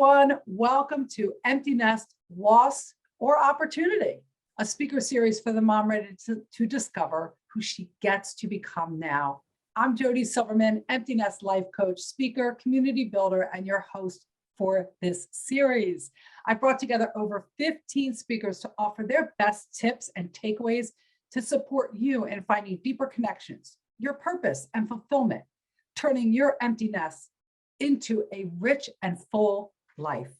everyone. Welcome to Empty Nest, Loss or Opportunity, a speaker series for the mom ready to discover who she gets to become now. I'm Jody Silverman, Empty Nest life coach, speaker, community builder, and your host for this series. I brought together over 15 speakers to offer their best tips and takeaways to support you in finding deeper connections, your purpose and fulfillment, turning your empty nest into a rich and full life.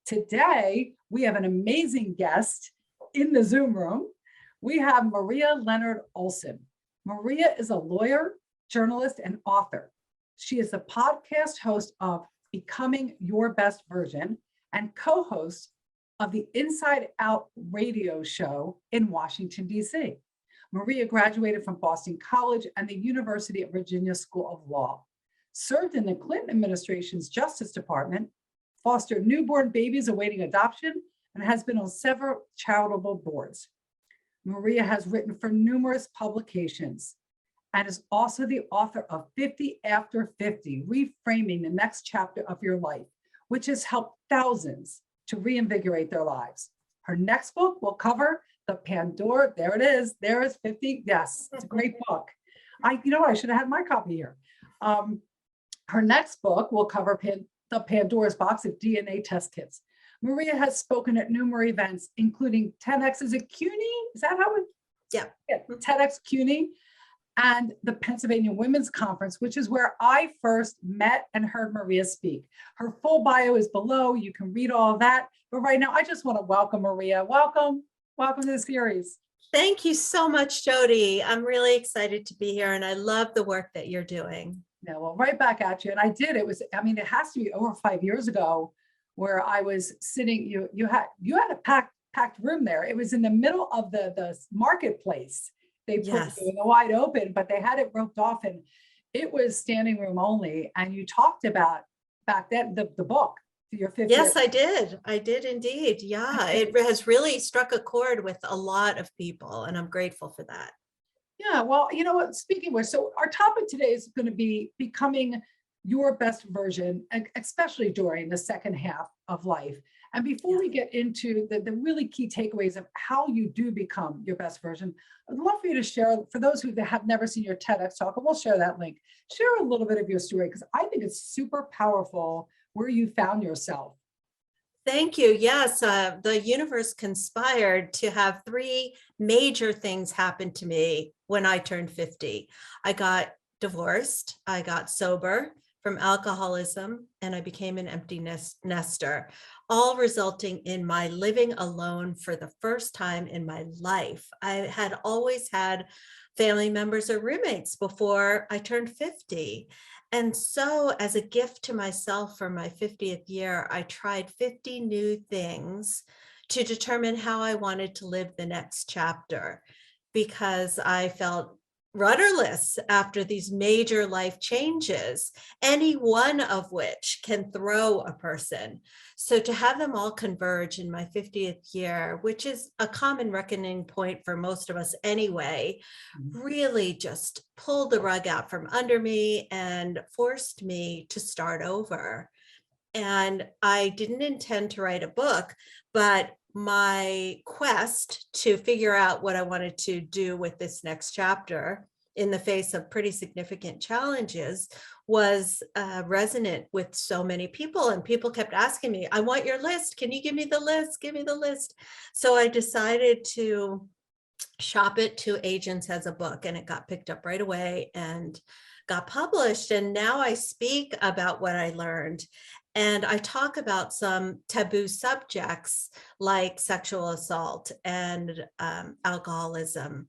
Today, we have an amazing guest in the Zoom room. We have Maria Leonard Olsen. Maria is a lawyer, journalist, and author. She is the podcast host of Becoming Your Best Version and co-host of the Inside Out radio show in Washington, D.C. Maria graduated from Boston College and the University of Virginia School of Law, served in the Clinton administration's Justice Department, fostered newborn babies awaiting adoption, and has been on several charitable boards. Maria has written for numerous publications and is also the author of 50 After 50, Reframing the Next Chapter of Your Life, which has helped thousands to reinvigorate their lives. Her next book will cover the Pandora, there it is, there is 50, yes, it's a great book. I should have had my copy here. Her next book will cover the Pandora's box of DNA test kits. Maria has spoken at numerous events, including 10X, is it CUNY? Is that how it? Yeah, 10X CUNY and the Pennsylvania Women's Conference, which is where I first met and heard Maria speak. Her full bio is below. You can read all of that. But right now, I just want to welcome Maria. Welcome to the series. Thank you so much, Jody. I'm really excited to be here and I love the work that you're doing. Yeah, well, right back at you. And I did, it has to be over 5 years ago where I was sitting, you had a packed room there. It was in the middle of the marketplace. They put it in the wide open, but they had it roped off and it was standing room only. And you talked about back then, the book, your 50th. Yes, I did. I did indeed. Yeah, it has really struck a chord with a lot of people and I'm grateful for that. Yeah, well, you know what, speaking of, so our topic today is going to be becoming your best version, especially during the second half of life. And before we get into the really key takeaways of how you do become your best version, I'd love for you to share, for those who have never seen your TEDx talk, and we'll share that link, share a little bit of your story, because I think it's super powerful where you found yourself. Thank you. Yes, the universe conspired to have three major things happen to me when I turned 50. I got divorced, I got sober from alcoholism, and I became an empty nester, all resulting in my living alone for the first time in my life. I had always had family members or roommates before I turned 50. And so as a gift to myself for my 50th year, I tried 50 new things to determine how I wanted to live the next chapter because I felt rudderless after these major life changes, any one of which can throw a person. So to have them all converge in my 50th year, which is a common reckoning point for most of us anyway, really just pulled the rug out from under me and forced me to start over. And I didn't intend to write a book, but my quest to figure out what I wanted to do with this next chapter in the face of pretty significant challenges was resonant with so many people. And people kept asking me, I want your list. Can you give me the list? Give me the list. So I decided to shop it to agents as a book, and it got picked up right away and got published. And now I speak about what I learned. And I talk about some taboo subjects like sexual assault and alcoholism.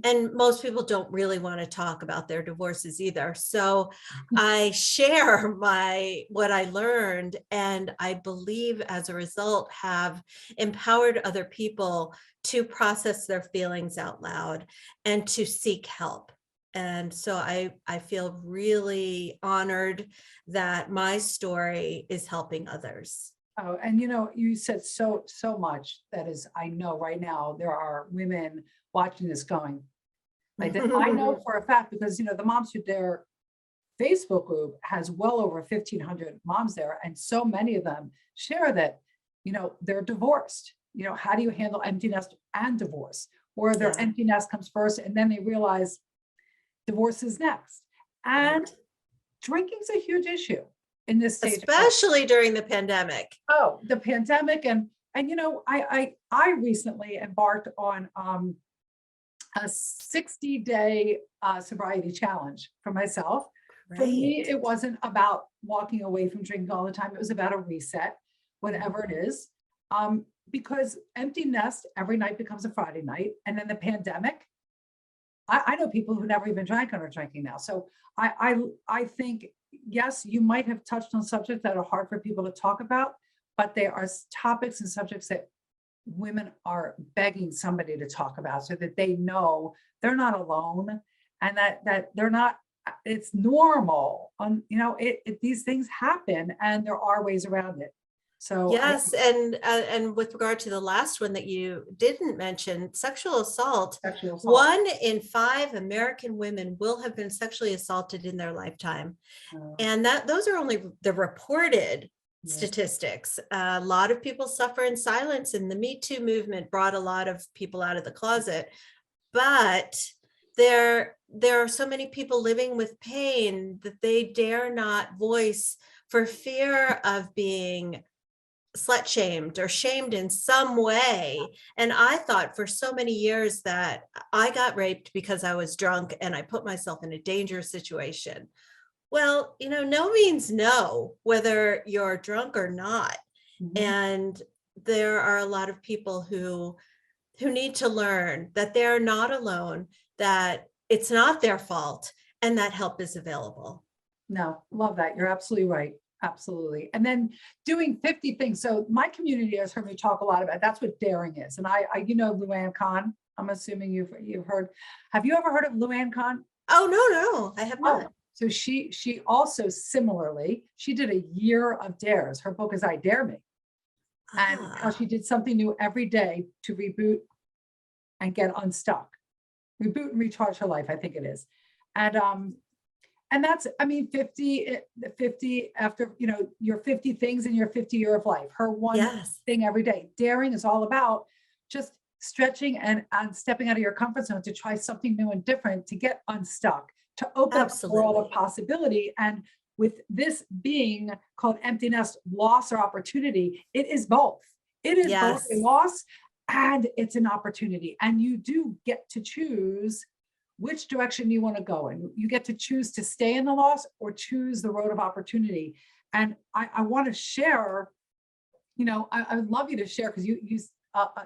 And most people don't really want to talk about their divorces either. So I share what I learned, and I believe as a result have empowered other people to process their feelings out loud and to seek help. And so I feel really honored that my story is helping others. Oh, and you said so much that is, I know right now there are women watching this going, like that. I know for a fact because the moms who they're Facebook group has well over 1,500 moms there, and so many of them share that, they're divorced. How do you handle empty nest and divorce? Or their Yeah. empty nest comes first, and then they realize divorce is next. And Right. drinking's a huge issue in this stage of life. Especially during the pandemic. Oh, the pandemic, and I recently embarked on a 60-day sobriety challenge for myself. For me, Right. it wasn't about walking away from drinking all the time. It was about a reset, whatever it is. Because empty nest every night becomes a Friday night, and then the pandemic. I know people who never even drank and are drinking now. So I think, yes, you might have touched on subjects that are hard for people to talk about, but there are topics and subjects that women are begging somebody to talk about so that they know they're not alone, and that they're not, it's normal. These things happen, and there are ways around it. So Yes, and with regard to the last one that you didn't mention, sexual assault, sexual assault. 1 in 5 American women will have been sexually assaulted in their lifetime. uh, And those are only the reported yeah. statistics. A lot of people suffer in silence, and the Me Too movement brought a lot of people out of the closet. But there are so many people living with pain that they dare not voice for fear of being slut shamed or shamed in some way. And I thought for so many years that I got raped because I was drunk and I put myself in a dangerous situation. Well, no means no, whether you're drunk or not. Mhm. And there are a lot of people who need to learn that they're not alone, that it's not their fault, and that help is available. No, love that. You're absolutely right. Absolutely. And then doing 50 things. So my community has heard me talk a lot about, that's what daring is. And I Luann Khan, I'm assuming you've heard. Have you ever heard of Luann Khan? Oh, no, I have Oh, not. so she also similarly, she did a year of dares. Her book is I Dare Me. And how she did something new every day to reboot and get unstuck. Reboot and recharge her life, I think it is. And that's, 50 after, your 50 things in your 50 year of life, her one Yes, thing every day. Daring is all about just stretching and stepping out of your comfort zone to try something new and different, to get unstuck, to open up a world of absolutely. possibility. And with this being called empty nest, loss or opportunity, it is both. It is both a Yes, loss and it's an opportunity. And you do get to choose which direction you want to go in. You get to choose to stay in the loss or choose the road of opportunity. And I want to share, I would love you to share, because you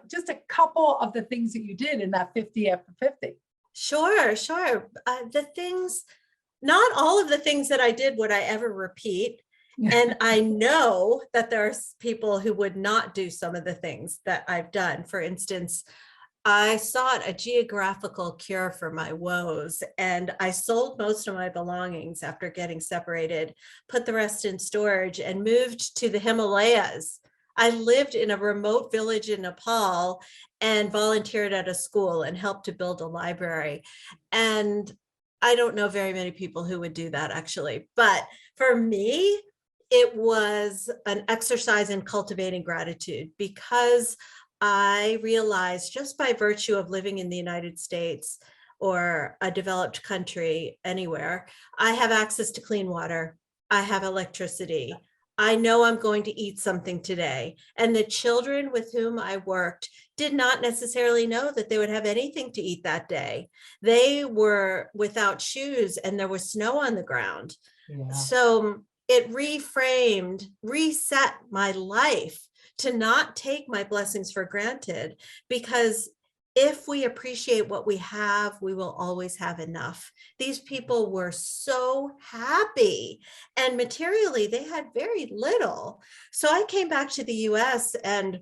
just a couple of the things that you did in that 50 after 50. sure. Not all of the things that I did would I ever repeat. And I know that there's people who would not do some of the things that I've done. For instance, I sought a geographical cure for my woes, and I sold most of my belongings after getting separated, put the rest in storage, and moved to the Himalayas. I lived in a remote village in Nepal and volunteered at a school and helped to build a library. And I don't know very many people who would do that, actually. But for me, it was an exercise in cultivating gratitude, because I realized, just by virtue of living in the United States or a developed country anywhere, I have access to clean water. I have electricity. I know I'm going to eat something today. And the children with whom I worked did not necessarily know that they would have anything to eat that day. They were without shoes and there was snow on the ground. Yeah. So it reset my life to not take my blessings for granted, because if we appreciate what we have, we will always have enough. These people were so happy, and materially they had very little. So I came back to the US, and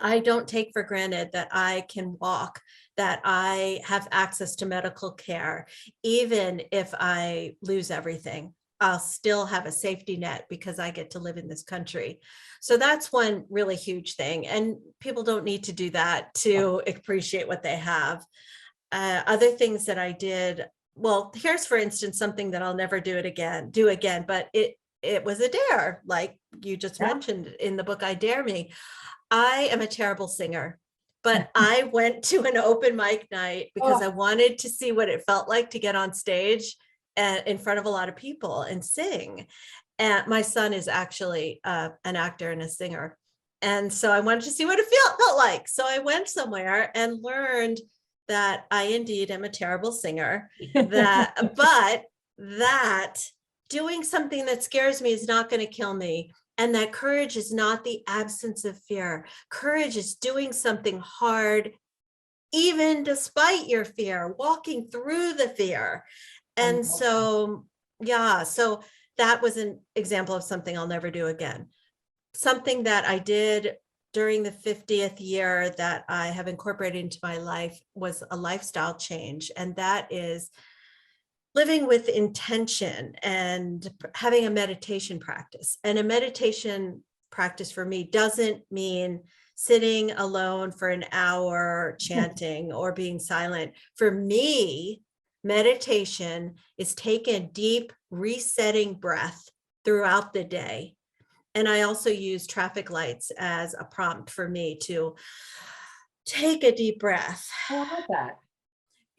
I don't take for granted that I can walk, that I have access to medical care. Even if I lose everything, I'll still have a safety net because I get to live in this country. So that's one really huge thing. And people don't need to do that to appreciate what they have. Other things that I did, well, here's for instance, something that I'll never do again, but it was a dare, like you just Yeah. mentioned in the book, I Dare Me. I am a terrible singer, but I went to an open mic night because Oh, I wanted to see what it felt like to get on stage in front of a lot of people and sing. And my son is actually an actor and a singer. And so I wanted to see what it felt like. So I went somewhere and learned that I indeed am a terrible singer, but that doing something that scares me is not going to kill me. And that courage is not the absence of fear. Courage is doing something hard, even despite your fear, walking through the fear. I And love that. so, yeah, so that was an example of something I'll never do again. Something that I did during the 50th year that I have incorporated into my life was a lifestyle change. And that is living with intention and having a meditation practice. And a meditation practice for me doesn't mean sitting alone for an hour chanting or being silent. For me, meditation is taking a deep resetting breath throughout the day. And I also use traffic lights as a prompt for me to take a deep breath. I love that.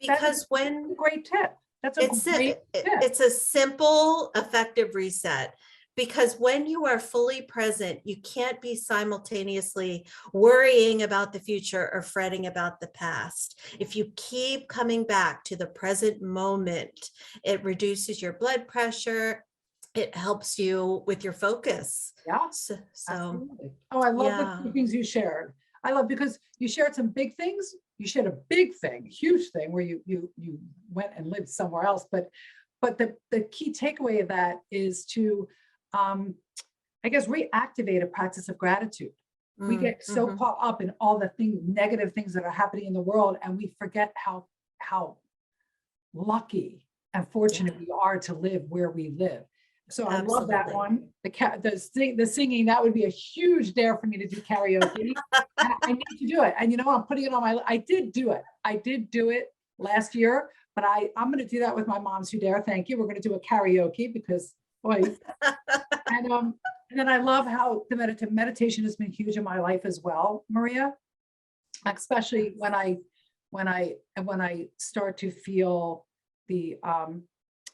That is Because when a great tip. That's a great tip. it's a simple, effective reset. Because when you are fully present, you can't be simultaneously worrying about the future or fretting about the past. If you keep coming back to the present moment, it reduces your blood pressure. It helps you with your focus. Yeah, So absolutely. Oh, I love the yeah. two things you shared. I love because you shared some big things. You shared a big thing, huge thing where you went and lived somewhere else. But the key takeaway of that is to I guess reactivate a practice of gratitude. We get so Mhm. caught up in all the negative things that are happening in the world, and we forget how lucky and fortunate Yeah, we are to live where we live. So I love that absolutely. one. The singing, that would be a huge dare for me to do karaoke. And I need to do it. And you know what? I'm putting it on I did do it. I did do it last year, but I'm going to do that with my Moms Who Dare. Thank you. We're going to do a karaoke because boy, and and then I love how the meditation has been huge in my life as well, Maria, especially when I start to feel the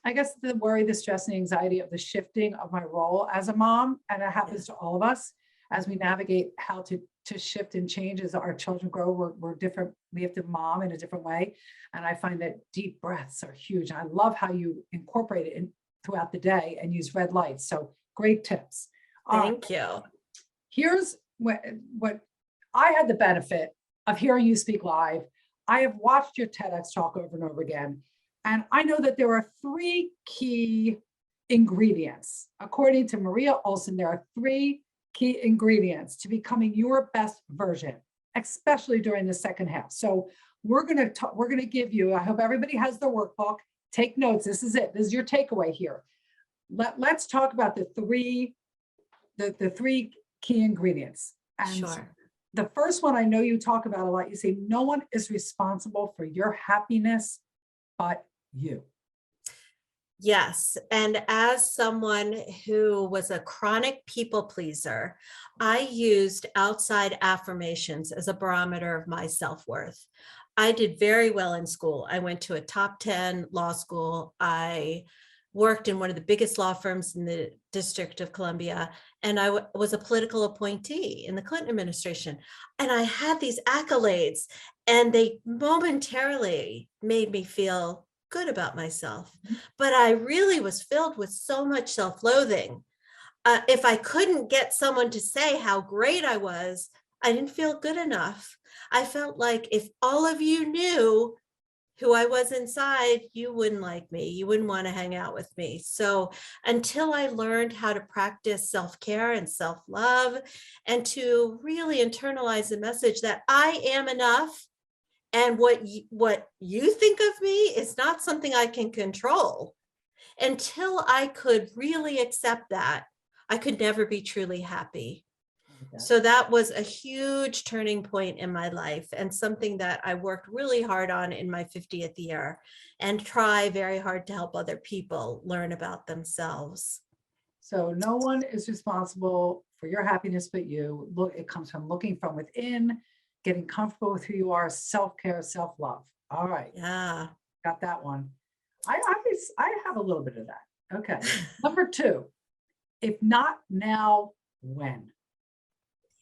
I guess the worry, the stress and anxiety of the shifting of my role as a mom, and it Yeah. happens to all of us as we navigate how to shift and change as our children grow. We're different. We have to mom in a different way, and I find that deep breaths are huge. I love how you incorporate it throughout the day and use red lights. So great tips. All right, Thank you. here's what I had the benefit of hearing you speak live. I have watched your TEDx talk over and over again, and I know that there are three key ingredients. According to Maria Olsen, there are three key ingredients to becoming your best version, especially during the second half. So we're going to give you, I hope everybody has their workbook. Take notes. This is it. This is your takeaway here. Let's talk about the three key ingredients. And Sure. the first one I know you talk about a lot. You say, no one is responsible for your happiness but you. Yes. And as someone who was a chronic people pleaser, I used outside affirmations as a barometer of my self-worth. I did very well in school. I went to a top 10 law school. I worked in one of the biggest law firms in the District of Columbia, and I was a political appointee in the Clinton administration. And I had these accolades, and they momentarily made me feel good about myself. But I really was filled with so much self-loathing. If I couldn't get someone to say how great I was, I didn't feel good enough. I felt like if all of you knew who I was inside, you wouldn't like me. You wouldn't want to hang out with me. So until I learned how to practice self-care and self-love and to really internalize the message that I am enough, and what you think of me is not something I can control. Until I could really accept that, I could never be truly happy. Yes. So that was a huge turning point in my life, and something that I worked really hard on in my 50th year, and try very hard to help other people learn about themselves. So no one is responsible for your happiness but you. Look, it comes from looking from within, getting comfortable with who you are, self-care, self-love. All right, Yeah. got that one. I have a little bit of that. Okay. Number two, if not now, when?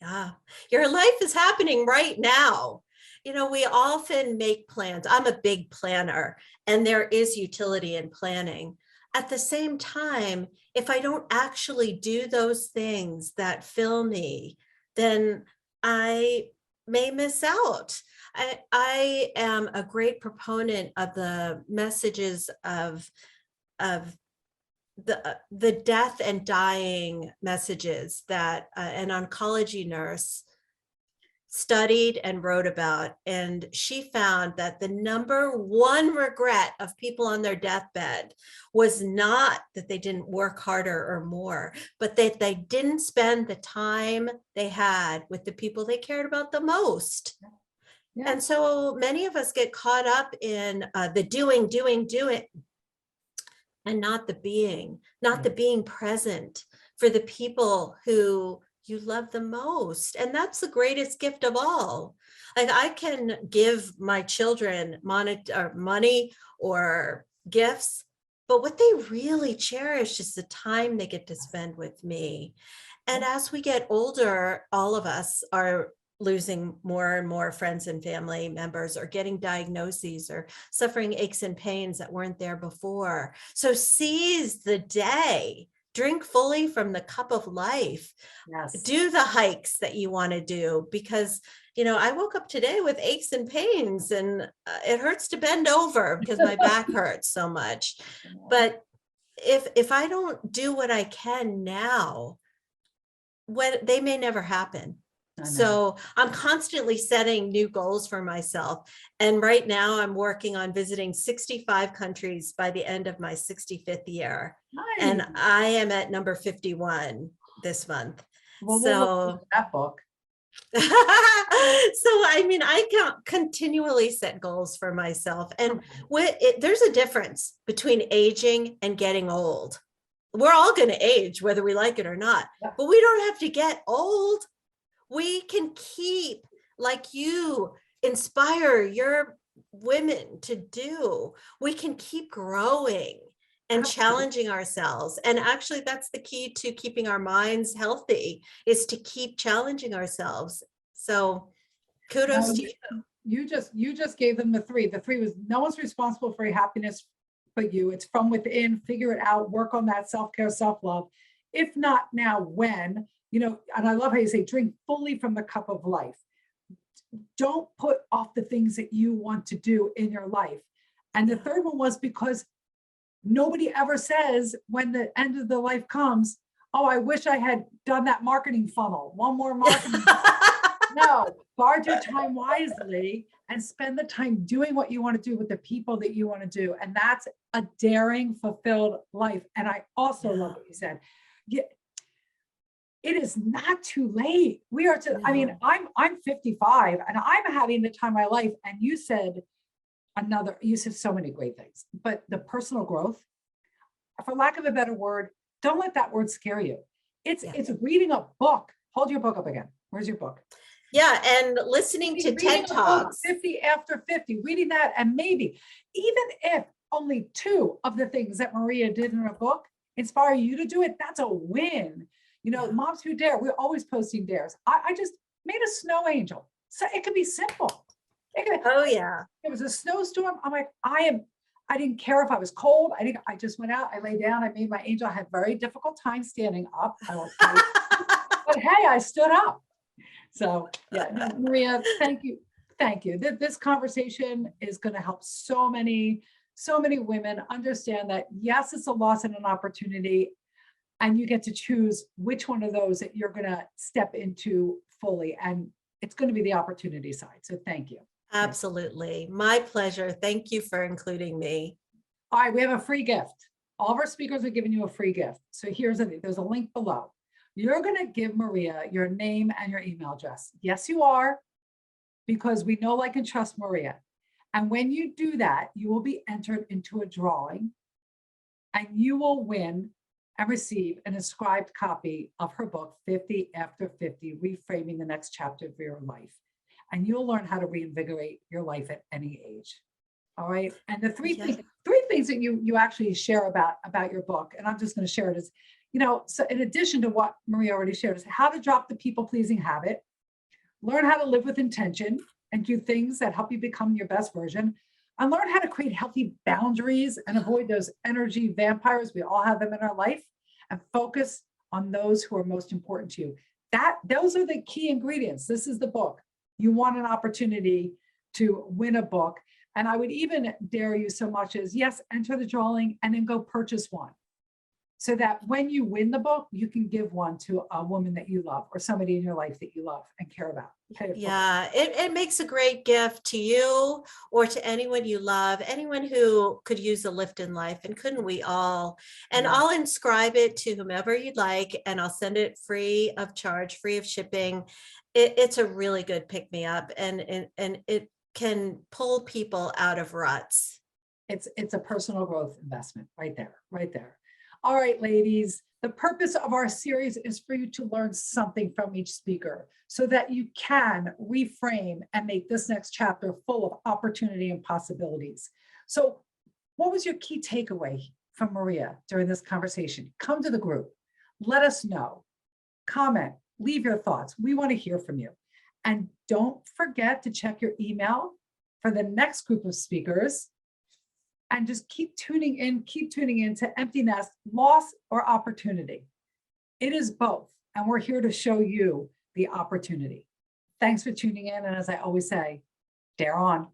Yeah, your life is happening right now. We often make plans. I'm a big planner, and there is utility in planning. At the same time, if I don't actually do those things that fill me, then I may miss out. I am a great proponent of the messages of the death and dying messages that an oncology nurse studied and wrote about. And she found that the number one regret of people on their deathbed was not that they didn't work harder or more, but that they didn't spend the time they had with the people they cared about the most. Yeah. And so many of us get caught up in the doing, and not the being present for the people who you love the most. And that's the greatest gift of all. Like, I can give my children money or gifts, but what they really cherish is the time they get to spend with me. And as we get older, all of us are losing more and more friends and family members, or getting diagnoses, or suffering aches and pains that weren't there before. So seize the day, drink fully from the cup of life, Yes. do the hikes that you want to do, because I woke up today with aches and pains, and it hurts to bend over because my back hurts so much. But if I don't do what I can now, they may never happen. So I'm constantly setting new goals for myself. And right now I'm working on visiting 65 countries by the end of my 65th year. Nice. And I am at number 51 this month. Well, so we'll look at that book. so I can continually set goals for myself. And there's a difference between aging and getting old. We're all going to age, whether we like it or not, but we don't have to get old. We can keep, like you inspire your women to do, we can keep growing and challenging ourselves. And actually, that's the key to keeping our minds healthy, is to keep challenging ourselves. So kudos to you. You just gave them the three. The three was: no one's responsible for your happiness but you. It's from within. Figure it out. Work on that self-care, self-love. If not now, when? And I love how you say, drink fully from the cup of life. Don't put off the things that you want to do in your life. And the third one was because nobody ever says when the end of the life comes, oh, I wish I had done that marketing funnel. One more marketing. No, guard your time wisely and spend the time doing what you want to do with the people that you want to do. And that's a daring, fulfilled life. And I also love what you said. It is not too late. We are to, I'm 55 and I'm having the time of my life. And you said so many great things, but the personal growth, for lack of a better word, don't let that word scare you. It's reading a book. Hold your book up again. Where's your book? Yeah, and listening to TED Talks. 50 after 50, reading that, and maybe even if only 2 of the things that Maria did in her book inspire you to do it, that's a win. Moms Who Dare, we're always posting dares. I just made a snow angel. So it could be simple. Oh yeah. It was a snowstorm. I'm like, I didn't care if I was cold. I just went out, I lay down, I made my angel. I had very difficult time standing up. I will tell you. But hey, I stood up. So yeah, Maria, thank you. Thank you. This conversation is going to help so many women understand that yes, it's a loss and an opportunity. And you get to choose which one of those that you're going to step into fully. And it's going to be the opportunity side. So thank you. Absolutely. My pleasure. Thank you for including me. All right. We have a free gift. All of our speakers are giving you a free gift. So there's a link below. You're going to give Maria your name and your email address. Yes, you are, because we know, like, and trust Maria. And when you do that, you will be entered into a drawing and you will win and receive an inscribed copy of her book, 50 After 50, Reframing the Next Chapter of Your Life. And you'll learn how to reinvigorate your life at any age. All right. And the three things that you actually share about your book, and I'm just going to share it, is, so in addition to what Maria already shared, is how to drop the people-pleasing habit, learn how to live with intention and do things that help you become your best version, and learn how to create healthy boundaries and avoid those energy vampires. We all have them in our life, and focus on those who are most important to you. Those are the key ingredients. This is the book. You want an opportunity to win a book. And I would even dare you so much as, yes, enter the drawing and then go purchase one, so that when you win the book, you can give one to a woman that you love or somebody in your life that you love and care about. Yeah, it makes a great gift to you or to anyone you love, anyone who could use a lift in life, and couldn't we all? And Yeah. I'll inscribe it to whomever you'd like, and I'll send it free of charge, free of shipping. It's a really good pick me up, and it can pull people out of ruts. It's a personal growth investment right there, right there. All right, ladies, the purpose of our series is for you to learn something from each speaker so that you can reframe and make this next chapter full of opportunity and possibilities. So what was your key takeaway from Maria during this conversation? Come to the group, let us know, comment, leave your thoughts. We want to hear from you. And don't forget to check your email for the next group of speakers. And just keep tuning in to Empty Nest, loss or opportunity. It is both. And we're here to show you the opportunity. Thanks for tuning in. And as I always say, dare on.